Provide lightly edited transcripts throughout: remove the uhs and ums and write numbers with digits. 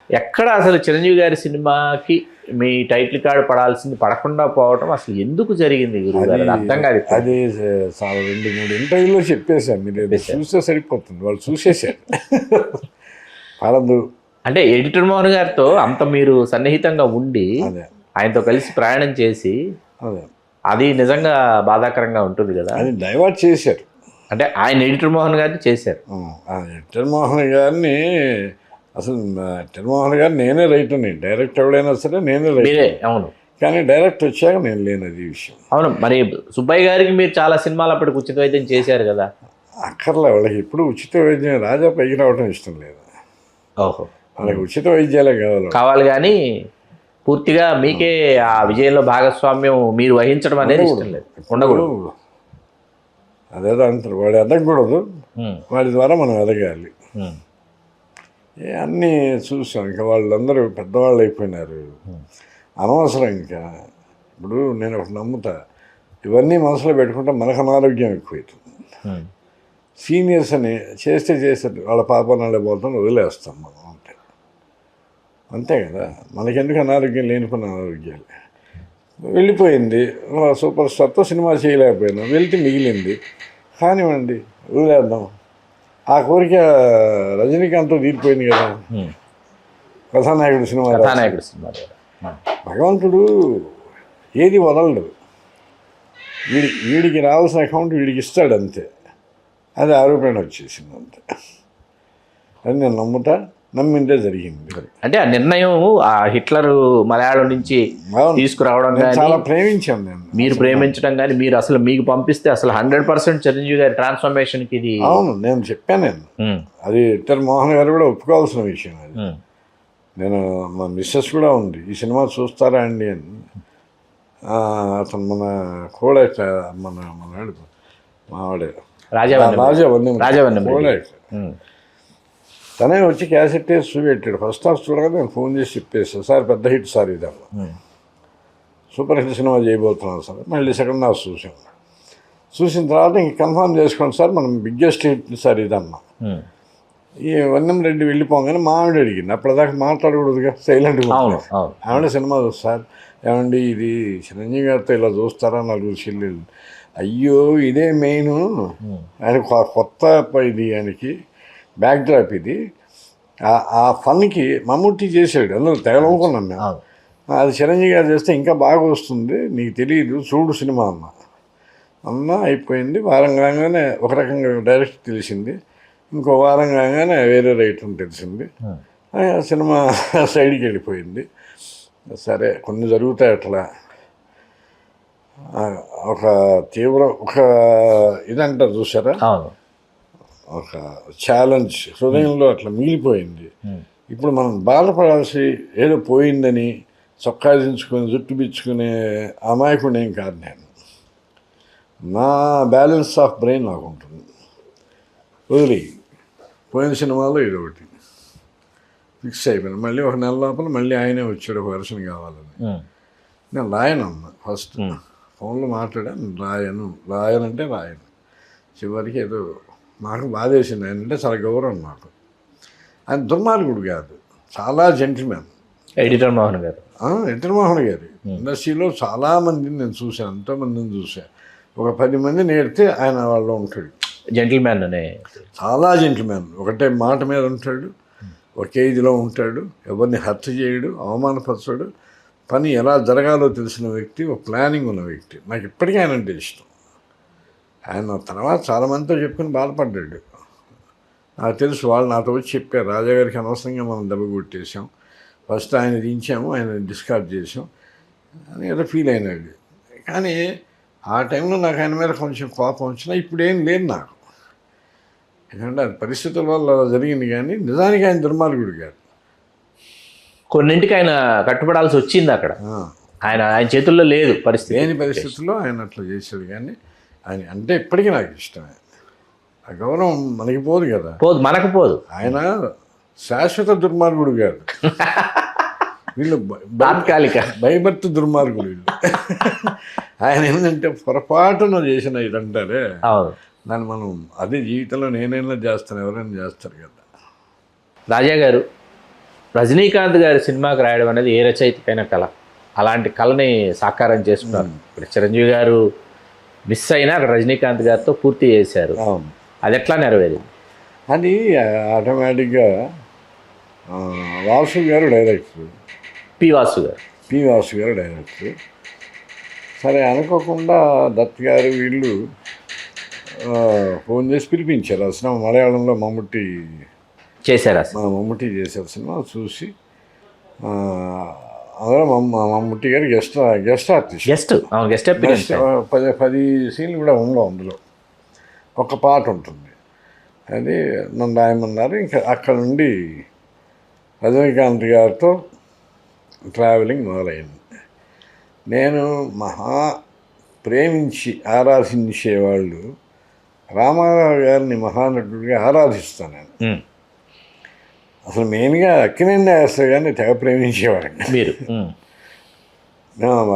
ఎక్కడ అసలు చిరంజీవి గారి సినిమాకి మీ టైటిల్ కార్డు పడాల్సింది పడకుండా పోవటం అసలు ఎందుకు జరిగింది గురువు గారు? అర్థం కాదు. అది చాలా 2-3 ఇంటర్వ్యూలో చెప్పేశాను, మీరు చూస్తే సరిపోతుంది, వాళ్ళు చూసేశారు. పడదు అంటే ఎడిటర్ మోహన్ గారితో అంత మీరు సన్నిహితంగా ఉండి అదే ఆయనతో కలిసి ప్రయాణం చేసి అదే అది నిజంగా బాధాకరంగా ఉంటుంది కదా. అది డైవర్ట్ చేశారు. అంటే ఆయన ఎడిటర్ మోహన్ గారిని చేశారు. ఎడిటర్ మోహన్ గారిని అసలు ఎడిటర్ మోహన్ గారు నేనే రైటర్ని, డైరెక్ట్ ఎవడైనా సరే నేనే రైటర్. అవును, కానీ డైరెక్ట్ వచ్చాక నేను లేను, అది విషయం. అవును. మరి సుబ్బయ్య గారికి మీరు చాలా సినిమాలు అప్పటికి ఉచిత వైద్యం చేశారు కదా. అక్కర్లే, వాళ్ళకి ఎప్పుడు ఉచిత వైద్యం, రాజా పైకి రావడం ఇష్టం లేదు. ఓహో, వాళ్ళకి ఉచిత వైద్యాలే కావాలి కానీ పూర్తిగా మీకే ఆ విజయంలో భాగస్వామ్యం మీరు వహించడం అనేది ఇష్టం లేదు, ఉండకూడదు. అదేదో అంటారు, వాడు ఎదగకూడదు, వాడి ద్వారా మనం ఎదగాలి. అన్నీ చూసాం, ఇంకా వాళ్ళందరూ పెద్దవాళ్ళు అయిపోయినారు, అనవసరం. ఇంకా ఇప్పుడు నేను ఒకటి నమ్ముతా, ఇవన్నీ మనసులో పెట్టుకుంటే మనకు అనారోగ్యం ఎక్కువైతుంది. సీనియర్స్ అని చేస్తే వాళ్ళ పాప నాళ్ళే పోతాం, వదిలేస్తాం మనం, అంతే కదా. మనకెందుకు అనారోగ్యం, లేనిపోయిన అనారోగ్యాలు. వెళ్ళిపోయింది, సూపర్ స్టార్తో సినిమా చేయలేకపోయినా, వెళ్తే మిగిలింది, కానివ్వండి, వదిలేద్దాం. ఆ కోరిక రజనీకాంత్తో తీరిపోయింది కదా, కథానాయకుడు సినిమా. భగవంతుడు ఏది వదలడు, వీడికి రావాల్సిన అకౌంట్ వీడికి ఇస్తాడు, అంతే. అది ఆరోపణ వచ్చేసింది, అంతే. అది నేను నమ్మిందే జరిగింది. అంటే ఆ నిర్ణయం ఆ హిట్లర్ మలయాళం నుంచి తీసుకురావడం చాలా ప్రేమించాను నేను. మీరు ప్రేమించడం కానీ, మీరు అసలు మీకు పంపిస్తే అసలు 100% చిరంజీవి గారి ట్రాన్స్ఫర్మేషన్కి ఇది. అవును, నేను చెప్పాను. అది ఎడిటర్ మోహన్ గారు కూడా ఒప్పుకోవాల్సిన విషయం. అది నేను, మా మిస్సెస్ కూడా ఉంది, ఈ సినిమా చూస్తారా అండి అని. అతను మన కూడా మావాడే రాజా తనే వచ్చి క్యాసెట్ వేసి చూపెట్టాడు. ఫస్ట్ హాఫ్ చూడగా నేను ఫోన్ చేసి చెప్పేసాను, సార్ పెద్ద హిట్ సార్ ఇదమ్మా, సూపర్ హిట్ సినిమా చేయబోతున్నాను సార్. మళ్ళీ సెకండ్ హాఫ్ చూసిన తర్వాత ఇంక కన్ఫర్మ్ చేసుకోండి సార్, మనం బిగ్గెస్ట్ హిట్ సార్ ఇదమ్మా. ఈ వన్నం రెడ్డి వెళ్ళిపోగానే మా ఆవిడ అడిగింది, అప్పటిదాకా మాట్లాడకూడదుగా, సైలెంట్గా. ఆవిడ సినిమా సార్, ఏమండి ఇది చిరంజీవి గారితో ఇలా చూస్తారా, 4 చెల్లెళ్ళు. అయ్యో ఇదే మెయిన్, ఆయన కొత్త ఇది, ఆయనకి బ్యాక్ డ్రాప్ ఇది. ఆ ఫన్కి మమ్ముట్టి చేసాడు, అందులో తెగలనుకున్నాను మేము. అది చిరంజీవి గారు చేస్తే ఇంకా బాగా వస్తుంది, నీకు తెలియదు, చూడు సినిమా అన్న అయిపోయింది. వారం కాగానే ఒక రకంగా డైరెక్ట్ తెలిసింది, ఇంకో వారం కాగానే వేరే రైటర్ తెలిసింది. సినిమా సైడ్కి వెళ్ళిపోయింది. సరే, కొన్ని జరుగుతాయి అట్లా. ఒక ఇదంటారు చూసారా, ఒక ఛాలెంజ్ హృదయంలో అట్లా మిగిలిపోయింది. ఇప్పుడు మనం బాధపడాల్సి ఏదో పోయిందని చొక్కా దించుకొని జుట్టు పిచ్చుకునే అమాయకుడు ఏం కాదు నేను. నా బ్యాలెన్స్ ఆఫ్ బ్రెయిన్ నాకు ఉంటుంది. వదిలి పోయిన సినిమాలో ఇది ఒకటి ఫిక్స్ అయిపోయింది. మళ్ళీ ఒక నెల లోపల మళ్ళీ ఆయనే వచ్చాడు, ఒక వెర్షన్ కావాలని. నేను రాయనమ్మా, ఫస్ట్ ఫోన్లో మాట్లాడాను, రాయనంటే రాయను. చివరికి ఏదో నాకు బాధేసింది. ఆయన అంటే చాలా గౌరవం నాకు. ఆయన దుర్మార్గుడు కాదు, చాలా జెంటిల్మెన్. ఎడిటర్ మోహన్ గారు ఇండస్ట్రీలో చాలామందిని నేను చూశాను, ఎంతోమందిని చూశాను. ఒక 10 మంది నేర్తే ఆయన వాళ్ళు ఉంటాడు. జెంటిల్మెన్ అనే, చాలా జెంటిల్మెన్. ఒకటే మాట మీద ఉంటాడు, ఒకే ఇదిలో ఉంటాడు, ఎవరిని హత్య చేయడు, అవమానపరచడు. పని ఎలా జరగాలో తెలిసిన వ్యక్తి, ఒక ప్లానింగ్ ఉన్న వ్యక్తి. నాకు ఇప్పటికీ ఆయన అంటే ఇష్టం. ఆయన తర్వాత చాలామందితో చెప్పుకుని బాధపడ్డాడు, నాకు తెలుసు. వాళ్ళు నాతో వచ్చి చెప్పారు, రాజాగారికి అనవసరంగా మనం దెబ్బ కొట్టేసాం, ఫస్ట్ ఆయన దించాము, ఆయన డిస్కార్డ్ చేసాం అని ఏదో ఫీల్ అయినాడు. కానీ ఆ టైంలో నాకు ఆయన మీద కొంచెం కోపం వచ్చినా ఇప్పుడేం లేదు నాకు, ఎందుకంటే అది పరిస్థితుల వల్ల అలా జరిగింది. కానీ నిజానికి ఆయన దుర్మార్గుడు కాదు. కొన్నింటికి ఆయన కట్టుబడాల్సి వచ్చింది అక్కడ, ఆయన చేతుల్లో లేదు పరిస్థితి. లేని పరిస్థితుల్లో ఆయన అట్లా చేశాడు. కానీ ఆయన అంటే ఇప్పటికీ నాకు ఇష్టమే. ఆ గౌరవం మనకి పోదు కదా, మనకు పోదు. ఆయన శాశ్వత దుర్మార్గుడు కాదు, వీళ్ళు తాత్కాలిక భయభర్త దుర్మార్గుడు వీళ్ళు. ఆయన ఏంటంటే పొరపాటున చేసిన ఇదంటారే, దాన్ని మనం అదే జీవితంలో నేనైనా చేస్తాను, ఎవరైనా చేస్తారు కదా. రాజా గారు రజనీకాంత్ గారి సినిమాకి రాయడం అనేది ఏ రచయితకైనా కళ. అలాంటి కళని సాకారం చేసుకున్నారు. ఇప్పుడు చిరంజీవి గారు మిస్ అయినా అక్కడ రజనీకాంత్ గారితో పూర్తి చేశారు. అవును. అది ఎట్లా నెరవేరింది? అది ఆటోమేటిక్గా వాసు గారు డైరెక్టర్, పి వాసు గారు. వాసు గారు డైరెక్టర్. సరే అనుకోకుండా దత్ గారు వీళ్ళు ఫోన్ చేసి పిలిపించారు. ఆ సినిమా మలయాళంలో మమ్ముట్టి చేశారు అసలు. మమ్ముట్టి చేశారు సినిమా. చూసి అందులో మమ్ముట్టి గారు గెస్ట్ ఆర్టిస్ట్. Guest appearance. 10 సీన్లు కూడా ఉండవు అందులో, ఒక పాట ఉంటుంది. అది నన్ను రాయమన్నారు. ఇంకా అక్కడ నుండి రజనీకాంత్ గారితో ట్రావెలింగ్ మొదలైంది. నేను ప్రేమించి ఆరాధించేవాళ్ళు రామారావు గారిని మహానటుడిగా ఆరాధిస్తాను నేను. అసలు మెయిన్గా అక్కినేని నాగేశ్వర గారిని తెగ ప్రేమించేవాడిని మీరు.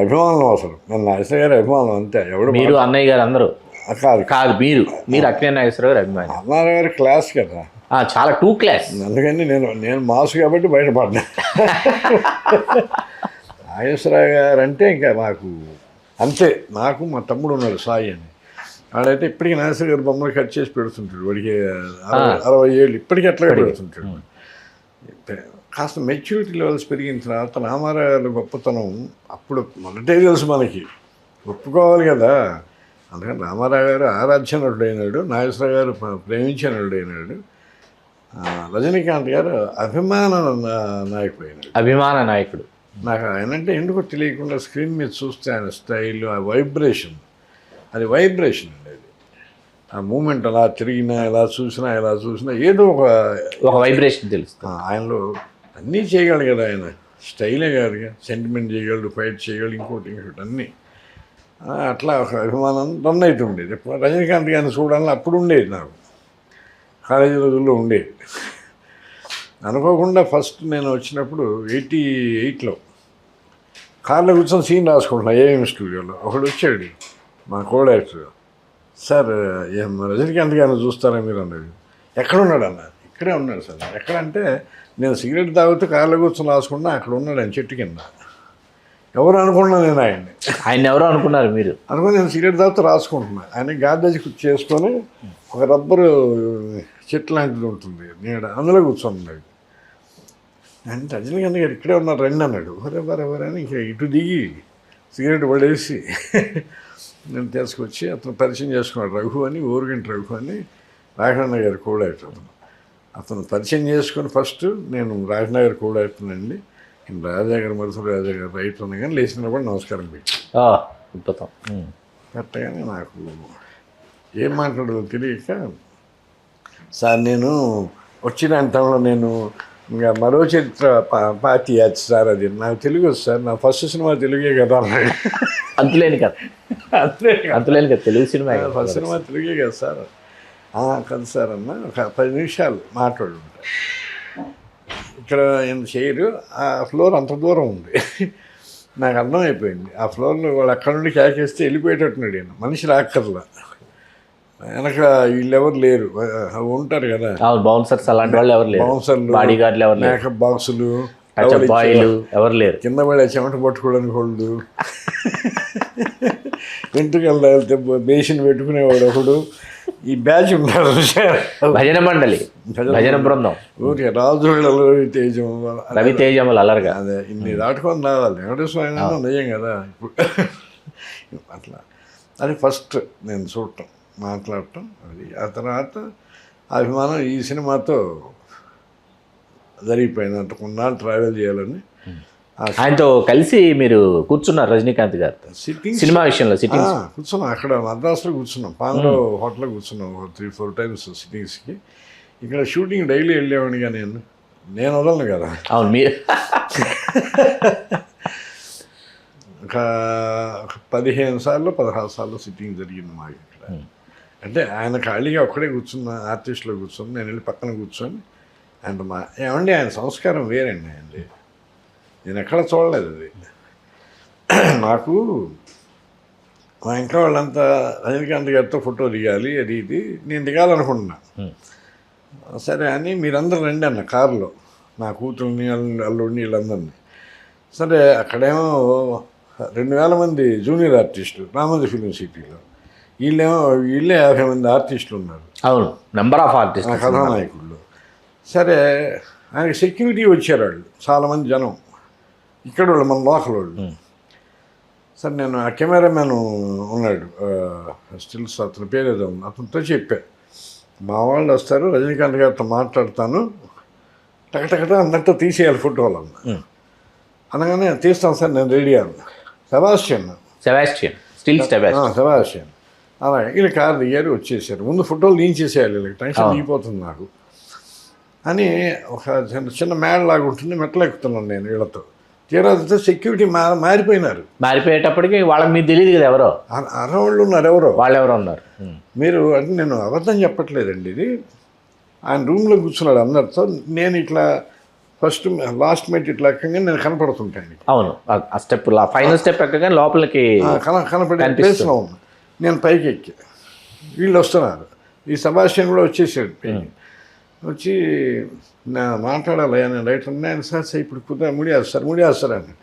అభిమానం, అసలు నేను నాగేశ్వర గారి అభిమానం అంతే. ఎవడు మీరు అన్నయ్య గారు అందరూ కాదు, మీరు అక్కినేని నాగేశ్వరరావు గారు అభిమాని. అన్నారావు గారి క్లాస్ కదా, చాలా టూ క్లాస్. అందుకని నేను మాసు కాబట్టి బయటపడ్డా. నాగేశ్వరరావు గారు అంటే ఇంకా మాకు అంతే. నాకు మా తమ్ముడు ఉన్నాడు సాయి అని, వాడైతే ఇప్పటికీ నాగేశ్వర గారు బొమ్మలు కట్ చేసి పెడుతుంటాడు. వాడికి 60 ఏళ్ళు, ఇప్పటికీ అట్లా పెడుతుంటాడు. కాస్త మెచ్యూరిటీ లెవెల్స్ పెరిగిన తర్వాత రామారావు గారి గొప్పతనం అప్పుడు మొదటే తెలుసు మనకి, ఒప్పుకోవాలి కదా. అందుకని రామారావు గారు ఆరాధ్య నటుడైనాడు, నాగేశ్వర గారు ప్రేమించే నటుడైనాడు, రజనీకాంత్ గారు అభిమాన నాయకుడు. అభిమాన నాయకుడు. నాకు ఆయనంటే ఎందుకో తెలియకుండా స్క్రీన్ మీద చూస్తే ఆయన స్టైల్, ఆ వైబ్రేషన్, అది వైబ్రేషన్ అండి. అది ఆ మూమెంట్ అలా తిరిగినా, ఎలా చూసినా ఏదో ఒక వైబ్రేషన్ తెలుస్తుంది ఆయనలో. అన్నీ చేయగలడు కదా ఆయన, స్టైలే కాదుగా, సెంటిమెంట్ చేయగలడు, ఫైట్ చేయగలడు, ఇంకోటి అన్నీ. అట్లా ఒక అభిమానం రన్ అవుతుండేది. రజనీకాంత్ గారిని చూడాలని అప్పుడు ఉండేది నాకు, కాలేజీ రోజుల్లో ఉండేది. అనుకోకుండా ఫస్ట్ నేను వచ్చినప్పుడు 88లో కార్లో కూర్చొని సీన్ రాసుకుంటున్నా ఏఎం స్టూడియోలో. ఒకడు వచ్చాడు, మా కోడైటర్, సార్ రజనీకాంత్ గారిని చూస్తారా మీరు అన్నాడు. ఎక్కడున్నాడు అన్న? ఇక్కడే ఉన్నాడు సార్. ఎక్కడంటే నేను సిగరెట్ తాగుతూ కార్లో కూర్చొని రాసుకున్నా, అక్కడ ఉన్నాడు ఆయన చెట్టు కింద. ఎవరు అనుకున్నా నేను ఆయన ఎవరో అనుకున్నారు మీరు? అనుకుని నేను సిగరెట్ తాగుతూ రాసుకుంటున్నా. ఆయన గార్డేజ్ చేసుకొని ఒక రబ్బరు చెట్టు లాంటిది ఉంటుంది నీడ, అందులో కూర్చొన్నాడు. అంటే రజనీకాంత్ గారు ఇక్కడే ఉన్నారు రండి అన్నాడు. ఎవరని ఇంకా ఇటు దిగి సిగరెట్ పడేసి నేను తీసుకొచ్చి అతను పరిచయం చేసుకున్నాడు. రఘు అని, ఊరుగంటి రఘు అని, రాఘవన్న గారు కూడా అతను పరిచయం చేసుకొని ఫస్ట్ నేను రాఘవన్న గారు కూడా అవుతున్నానండి, నేను రాజాగారు మరుసటి రాజాగారు రైట్ ఉన్నా కానీ లేచినప్పుడు నమస్కారం పెట్టి పెట్టగానే నాకు ఏం మాట్లాడదో తెలియక, సార్ నేను వచ్చిన అంతంలో నేను ఇంకా మరో చరిత్ర పార్టీ యాచ్ సార్, అది నాకు తెలుగు వచ్చు సార్, నా ఫస్ట్ సినిమా తెలుగే కదా అన్నాడు. అంతులేని కదా తెలుగు సినిమా, ఫస్ట్ సినిమా తెలుగే కదా సార్. కదా సార్ అన్న, ఒక 10 నిమిషాలు మాట్లాడుంటారు. ఇక్కడ ఏం చేయరు, ఆ ఫ్లోర్ అంత దూరం ఉంది. నాకు అర్థమైపోయింది ఆ ఫ్లోర్లో వాళ్ళు అక్కడ నుండి కేకేస్తే వెళ్ళిపోయేటట్టున్నాడు ఈయన, మనిషి రాక్కర్లా. వెనక వీళ్ళెవరు లేరు, ఉంటారు కదా బౌన్సర్స్, అలాంటి వాళ్ళు ఎవరు లేరు, బౌన్సర్లు, బాడీగార్డ్లు ఎవరు లేరు, మేకప్ బాక్సులు ఎవరు లేరు, కింద పడే చెమట పట్టుకోవడానికి వాళ్ళు, వెంట్రుకలు బేసిన్ పెట్టుకునేవాడు ఒకడు, ఈ బ్యాచ్ ఉంటారు భజన మండలి, భజన బృందం, ఊరికి రాజు రవి తేజం అలర్గా, అదే ఇన్ని దాటుకొని రావాలి. వెంకటేశ్వర నిజం కదా ఇప్పుడు. అట్లా అది ఫస్ట్ నేను చూడటం, మాట్లాడటం. అది ఆ తర్వాత అభిమానం ఈ సినిమాతో జరిగిపోయినంత కొన్నాళ్ళు ట్రావెల్ చేయాలని. ఆయనతో కలిసి మీరు కూర్చున్నారు రజనీకాంత్ గారు సిట్టింగ్ సినిమా విషయంలో? సిట్టింగ్ కూర్చున్నాం, అక్కడ మద్రాసులో కూర్చున్నాం, పాండ్రో హోటల్లో కూర్చున్నాం 3-4 టైమ్స్ సిట్టింగ్స్కి. ఇక్కడ షూటింగ్ డైలీ వెళ్ళేవాడిగా నేను వదలను కదా. అవును, మీరు ఒక 15 సార్లు 16 సార్లు సిట్టింగ్ జరిగింది మాకు ఇక్కడ. అంటే ఆయన ఖాళీగా ఒక్కడే కూర్చున్న, ఆర్టిస్ట్లో కూర్చొని నేను వెళ్ళి పక్కన కూర్చొని అండ్ ఏమండి ఆయన సంస్కారం వేరండి ఆయనది, నేను ఎక్కడ చూడలేదు అది. నాకు మా ఇంట్లో వాళ్ళంతా రజనీకాంత్ గారితో ఫోటో దిగాలి, అది ఇది నేను దిగాలనుకుంటున్నా. సరే అని మీరందరూ రండి అన్న కారులో, నా కూతుర్ని అల్లుడిని వీళ్ళందరినీ. సరే అక్కడేమో 2000 మంది జూనియర్ ఆర్టిస్టులు రామోజీ ఫిలిం సిటీలో, వీళ్ళే 50 మంది ఆర్టిస్టులు ఉన్నారు, అవును, నెంబర్ ఆఫ్ ఆర్టిస్ట్. కథానాయకుళ్ళు. సరే ఆయనకి సెక్యూరిటీ వచ్చారు వాళ్ళు చాలామంది జనం, ఇక్కడ వాళ్ళు మన లోకల్ వాళ్ళు. సరే నేను ఆ కెమెరామెన్ ఉన్నాడు స్టిల్స్, అతని పేరు ఏదో ఉంది, అతనితో చెప్పా మా వాళ్ళు వస్తారు రజనీకాంత్ గారితో మాట్లాడతాను, టకటకట అన్నట్టు తీసేయాలి ఫోటోలు అన్న. అనగానే తీస్తాను సార్ నేను రెడీ అన్న. సెబాస్టియన్ స్టిల్ సెబాస్టియన్ అలాగే వీళ్ళు కారు దిగారు వచ్చేసారు. ముందు ఫోటోలు తీయించేసేయాలి, వీళ్ళకి టెన్షన్ దిగిపోతుంది నాకు అని. ఒక చిన్న మేడ లాగా ఉంటుంది, మెట్లు ఎక్కుతున్నాను నేను వీళ్ళతో. తీరాతో సెక్యూరిటీ మారిపోయినప్పటికీ వాళ్ళకి మీకు తెలియదు కదా ఎవరో, అరవాళ్ళు ఉన్నారు, వాళ్ళెవరో ఉన్నారు. మీరు అంటే నేను అబద్ధం చెప్పట్లేదండి, ఇది ఆయన రూమ్లో కూర్చున్నాడు అందరితో. నేను ఇట్లా లాస్ట్ మెట్ ఇట్లా ఎక్కగానే నేను కనపడుతుంటాను. అవును, ఆ స్టెప్ ఫైనల్ స్టెప్ ఎక్కగానే లోపలికి కనపడే ప్లేస్లో ఉన్నా. నేను పైకి ఎక్కి వీళ్ళు వస్తున్నారు, ఈ సెబాస్టియన్ కూడా వచ్చేసాడు పైకి. వచ్చి నా మాట్లాడాలి నేను రైట్ ఆయన సార్ ఇప్పుడు కుదర ముడియాస్తారు అని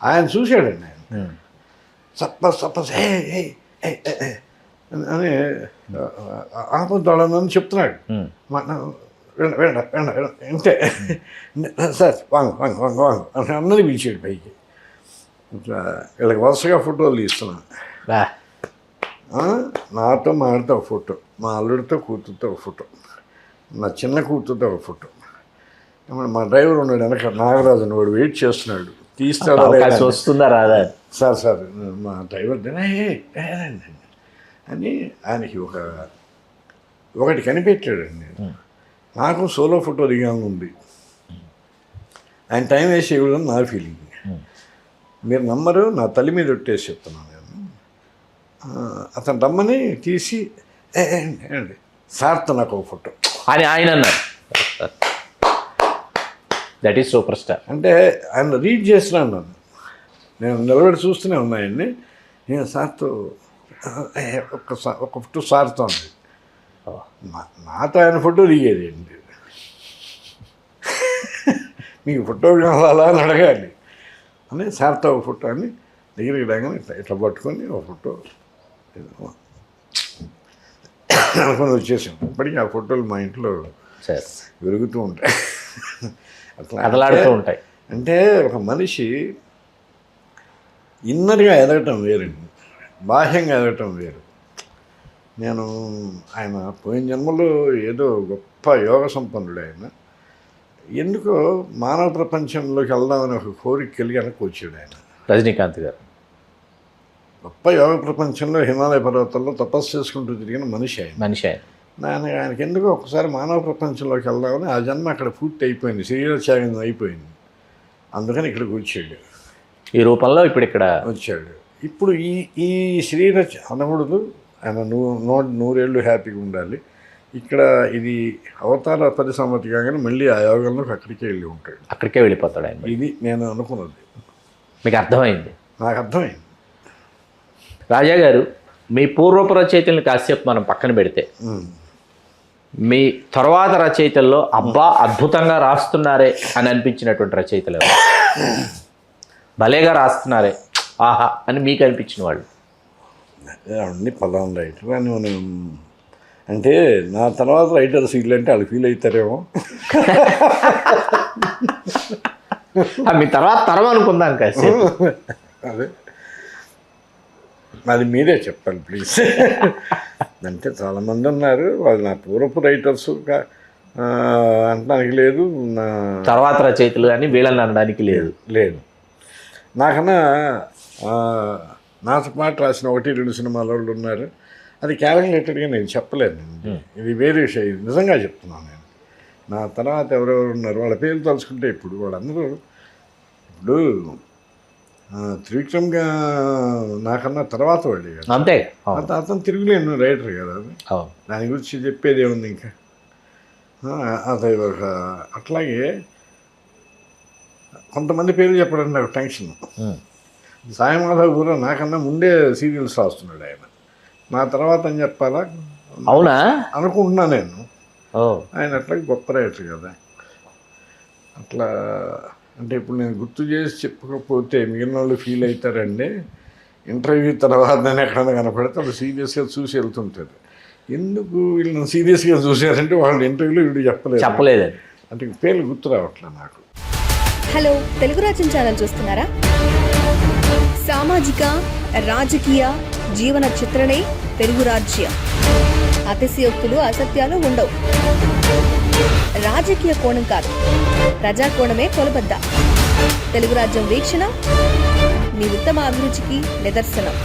ఆయన చూశాడండి. ఆయన సప్పస్ అని ఆపద్దాడని చెప్తున్నాడు. అంతే సార్ వాంగ్ అని అన్నది పిలిచాడు పైకి. ఇట్లా వీళ్ళకి వరుసగా ఫోటోలు తీస్తున్నాను. నాతో మా ఆడితో ఒక ఫోటో, మా అల్లుడితో కూతురుతో ఒక ఫోటో, నా చిన్న కూతురుతో ఒక ఫోటో. మా డ్రైవర్ ఉన్నాడు వెనక నాగరాజు అని, వాడు వెయిట్ చేస్తున్నాడు తీస్తాడు వస్తుందా రాదా. సార్ మా డ్రైవర్ అని ఆయనకి ఒకటి కనిపెట్టాడండి. నాకు సోలో ఫోటో దిగాలని ఉంది, ఆయన టైం వేసి ఇవ్వడం నా ఫీలింగ్. మీరు నమ్మరు, నా తల్లి మీద ఒట్టేసి చెప్తున్నాను నేను. అతను రమ్మని తీసి సార్తో నాకు ఒక ఫోటో అని ఆయన అన్నారు. That is super star. అంటే ఆయన రీడ్ చేస్తున్నాను నన్ను, నేను నిలబడి చూస్తూనే ఉన్నాయండి. నేను సార్తో ఒక ఫోటో సార్తో ఉంది, నాతో ఆయన ఫోటో దిగేది అండి. మీకు ఫోటో కావాలా అని అడగాలి అని సార్తో ఒక ఫోటో అని దగ్గరికి రాగానే ఇట్లా పట్టుకొని ఒక ఫోటో అనుకొని వచ్చేసాం. ఇప్పటికీ ఆ ఫోటోలు మా ఇంట్లో వెలుగుతూ ఉంటాయి, అట్లా అదలాడుతూ ఉంటాయి. అంటే ఒక మనిషి ఇన్నర్గా ఎదగటం వేరండి, బాహ్యంగా ఎదగటం వేరు. ఆయన పోయిన జన్మలో ఏదో గొప్ప యోగ సంపన్నుడు ఆయన. ఎందుకో మానవ ప్రపంచంలోకి వెళ్దామని ఒక కోరిక కలిగి వెనక్కి వచ్చాడు ఆయన. రజనీకాంత్ గారు గొప్ప యోగ ప్రపంచంలో హిమాలయ పర్వతాల్లో తపస్సు చేసుకుంటూ తిరిగిన మనిషి ఆయనకి ఎందుకో ఒకసారి మానవ ప్రపంచంలోకి వెళ్దామని ఆ జన్మ అక్కడ పూర్తి అయిపోయింది, శరీర త్యాగం అయిపోయింది. అందుకని ఇక్కడికి వచ్చాడు, ఈ రూపంలో ఇప్పుడు ఇక్కడ వచ్చాడు. ఇప్పుడు ఈ శరీర అనకూడదు, ఆయన 100 ఏళ్ళు హ్యాపీగా ఉండాలి. ఇక్కడ ఇది అవతార 10 సంవత్సరాలు కాగానే మళ్ళీ ఆ యోగంలోకి అక్కడికే ఉంటాడు, అక్కడికే వెళ్ళిపోతాడు ఆయన. ఇది నేను అనుకున్నది. మీకు అర్థమైంది? నాకు అర్థమైంది. రాజా గారు, మీ పూర్వపు రచయితల్ని కాసేపు మనం పక్కన పెడితే, మీ తర్వాత రచయితల్లో అబ్బా అద్భుతంగా రాస్తున్నారే అని అనిపించినటువంటి రచయితలు భలేగా రాస్తున్నారే ఆహా అని మీకు అనిపించిన వాళ్ళు? అన్ని పలానా రైటర్ అని మనం అంటే నా తర్వాత రైటర్స్ వీళ్ళంటే వాళ్ళు ఫీల్ అవుతారేమో. మీ తర్వాత తరం అనుకుందాం కాసి. అదే అది మీరే చెప్పండి ప్లీజ్. అంటే చాలామంది ఉన్నారు, వాళ్ళు నా పూర్వపు రైటర్స్ అనడానికి లేదు, నా తర్వాత రచయితలు అని వీళ్ళని అనడానికి లేదు. నాకన్నా నాతో పాటు రాసిన 1-2 సినిమాల వాళ్ళు ఉన్నారు, అది క్యాలిక్యులేటెడ్గా నేను చెప్పలేను. ఇది వేరే విషయం, నిజంగా చెప్తున్నాను నేను. నా తర్వాత ఎవరెవరు ఉన్నారు వాళ్ళ పేర్లు తలుచుకుంటే ఇప్పుడు వాళ్ళందరూ ఇప్పుడు త్రివిక్రమ్గా నాకన్నా తర్వాత వాళ్ళు కదా, అంతే. అతను తిరుగులేను రైటర్ కదా, అది దాని గురించి చెప్పేది ఏముంది ఇంకా. అది ఒక అట్లాగే కొంతమంది పేర్లు చెప్పడానికి నాకు టెన్షన్. సాయిమాధవ్ కూడా నాకన్నా ముందే సీరియల్స్ రాస్తున్నాడు ఆయన, నా తర్వాత అని చెప్పాలా? అవునా అనుకుంటున్నా నేను. ఆయన అట్లాగే గొప్ప రైటర్ కదా. అట్లా అంటే ఇప్పుడు నేను గుర్తు చేసి చెప్పకపోతే మిగిలిన వాళ్ళు ఫీల్ అవుతారండి. ఇంటర్వ్యూ తర్వాత నేను ఎక్కడైనా కనపడితే వాళ్ళు సీరియస్గా చూసి వెళ్తుంటారు. ఎందుకు వీళ్ళని సీరియస్గా చూశారంటే వాళ్ళు ఇంటర్వ్యూలో వీడు చెప్పలేదని. అంటే పేర్లు గుర్తు రావట్లే నాకు. హలో, తెలుగు రాజ్యం ఛానల్ చూస్తున్నారా? సామాజిక రాజకీయ జీవన చిత్రణే తెలుగు రాజ్యం. అతిశయోక్తులు అసత్యాలు ఉండవు. రాజకీయ కోణం కాదు, ప్రజా కోణమే కొలబద్ద. తెలుగు రాజ్యం వీక్షణ మీ ఉత్తమ అభిరుచికి నిదర్శనం.